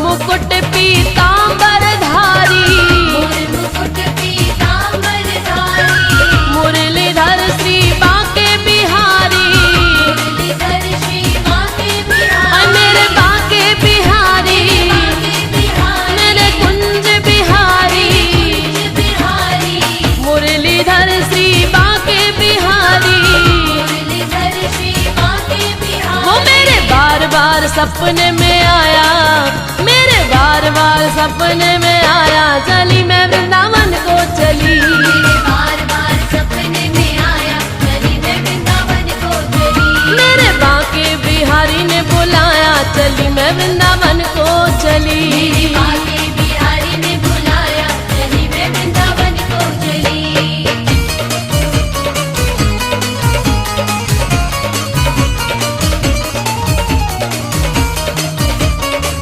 मुकुट पीतांबर धारी, मुरलीधर श्री बांके बिहारी, मेरे बांके बिहारी, मेरे कुंज बिहारी, मुरलीधर श्री बांके बिहारी। वो मेरे बार बार सपने में आया, मेरे बार बार सपने में आया, चली मैं वृंदावन को चली, मेरे बांके बिहारी ने बुलाया, चली मैं वृंदावन को चली।